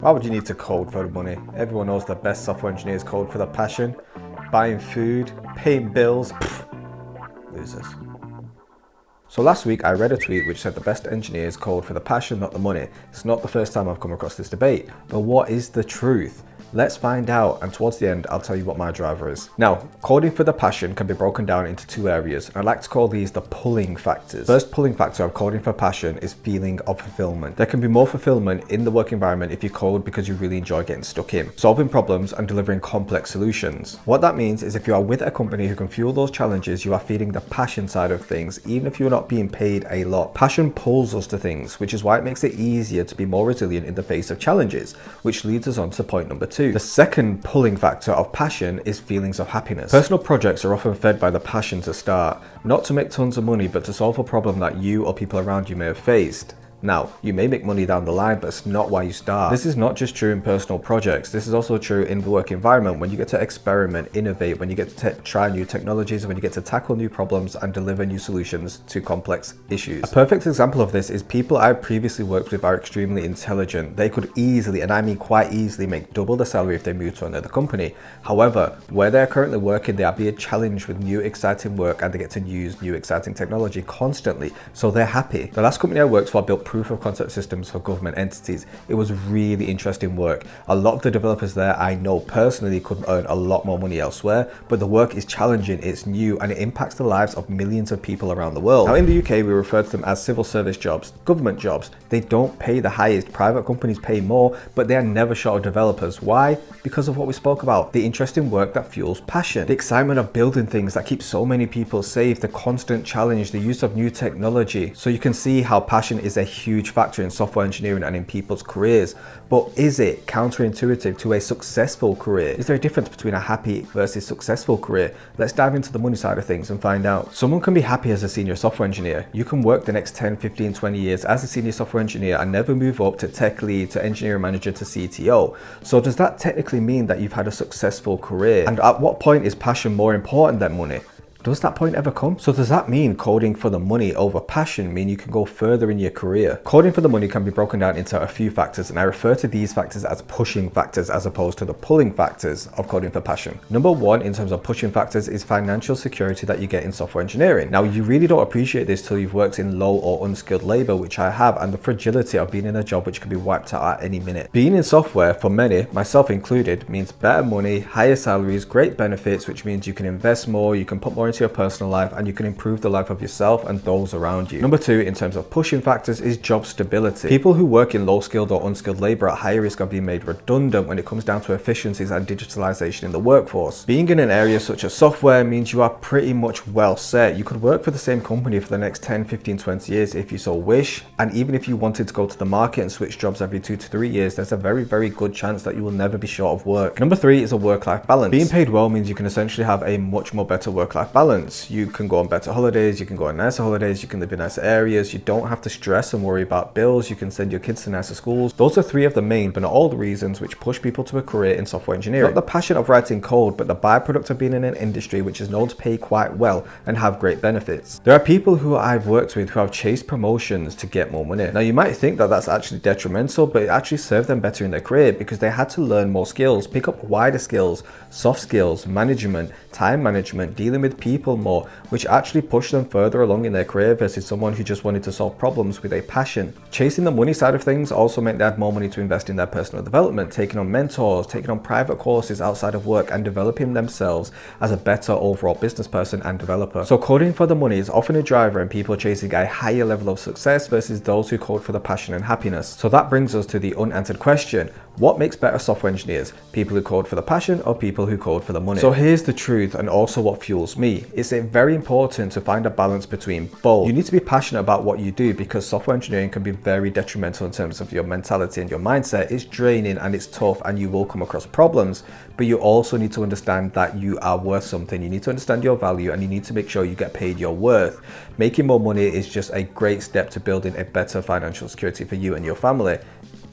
Why would you need to code for the money? Everyone knows the best software engineers code for the passion. Buying food, paying bills, losers. So last week I read a tweet which said the best engineers code for the passion, not the money. It's not the first time I've come across this debate, but what is the truth? Let's find out, and towards the end I'll tell you what my driver is. Now, coding for the passion can be broken down into two areas, and I like to call these the pulling factors. First pulling factor of coding for passion is feeling of fulfillment. There can be more fulfillment in the work environment if you code because you really enjoy getting stuck in, solving problems and delivering complex solutions. What that means is if you are with a company who can fuel those challenges, you are feeling the passion side of things, even if you're not being paid a lot. Passion pulls us to things, which is why it makes it easier to be more resilient in the face of challenges, which leads us on to point number two. The second pulling factor of passion is feelings of happiness. Personal projects are often fed by the passion to start, not to make tons of money, but to solve a problem that you or people around you may have faced. Now, you may make money down the line, but it's not why you start. This is not just true in personal projects. This is also true in the work environment when you get to experiment, innovate, when you get to try new technologies, when you get to tackle new problems and deliver new solutions to complex issues. A perfect example of this is people I previously worked with are extremely intelligent. They could easily, and I mean quite easily, make double the salary if they moved to another company. However, where they're currently working, they are being challenged with new exciting work and they get to use new exciting technology constantly. So they're happy. The last company I worked for built proof of concept systems for government entities. It was really interesting work. A lot of the developers there I know personally could earn a lot more money elsewhere, but the work is challenging, it's new, and it impacts the lives of millions of people around the world. Now in the UK, we refer to them as civil service jobs, government jobs. They don't pay the highest. Private companies pay more, but they are never short of developers. Why? Because of what we spoke about, the interesting work that fuels passion, the excitement of building things that keep so many people safe, the constant challenge, the use of new technology. So you can see how passion is a huge factor in software engineering and in people's careers. But is it counterintuitive to a successful career? Is there a difference between a happy versus successful career? Let's dive into the money side of things and find out. Someone can be happy as a senior software engineer. You can work the next 10, 15, 20 years as a senior software engineer and never move up to tech lead, to engineering manager, to CTO. So does that technically mean that you've had a successful career? And at what point is passion more important than money? Does that point ever come? So does that mean coding for the money over passion mean you can go further in your career? Coding for the money can be broken down into a few factors, and I refer to these factors as pushing factors as opposed to the pulling factors of coding for passion. Number one, in terms of pushing factors, is financial security that you get in software engineering. Now, you really don't appreciate this till you've worked in low or unskilled labor, which I have, and the fragility of being in a job which can be wiped out at any minute. Being in software, for many, myself included, means better money, higher salaries, great benefits, which means you can invest more, you can put more into your personal life, and you can improve the life of yourself and those around you. Number two, in terms of pushing factors, is job stability. People who work in low skilled or unskilled labor are at higher risk of being made redundant when it comes down to efficiencies and digitalization in the workforce. Being in an area such as software means you are pretty much well set. You could work for the same company for the next 10, 15, 20 years if you so wish, and even if you wanted to go to the market and switch jobs every 2 to 3 years, there's a very, very good chance that you will never be short of work. Number three is a work-life balance. Being paid well means you can essentially have a much more better work-life balance. You can go on better holidays, you can go on nicer holidays, you can live in nicer areas, you don't have to stress and worry about bills, you can send your kids to nicer schools. Those are three of the main, but not all the reasons which push people to a career in software engineering. Not the passion of writing code, but the byproduct of being in an industry which is known to pay quite well and have great benefits. There are people who I've worked with who have chased promotions to get more money. Now you might think that that's actually detrimental, but it actually served them better in their career because they had to learn more skills, pick up wider skills, soft skills, management, time management, dealing with people more, which actually pushed them further along in their career versus someone who just wanted to solve problems with a passion. Chasing the money side of things also meant they had more money to invest in their personal development, taking on mentors, taking on private courses outside of work, and developing themselves as a better overall business person and developer. So coding for the money is often a driver in people chasing a higher level of success versus those who code for the passion and happiness. So that brings us to the unanswered question: what makes better software engineers? People who code for the passion or people who code for the money? So here's the truth, and also what fuels me. It's very important to find a balance between both. You need to be passionate about what you do because software engineering can be very detrimental in terms of your mentality and your mindset. It's draining and it's tough and you will come across problems, but you also need to understand that you are worth something. You need to understand your value and you need to make sure you get paid your worth. Making more money is just a great step to building a better financial security for you and your family.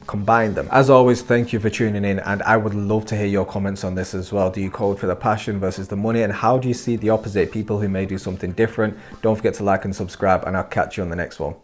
Combine them. As always, thank you for tuning in, and I would love to hear your comments on this as well. Do you code for the passion versus the money, and how do you see the opposite, people who may do something different? Don't forget to like and subscribe, and I'll catch you on the next one.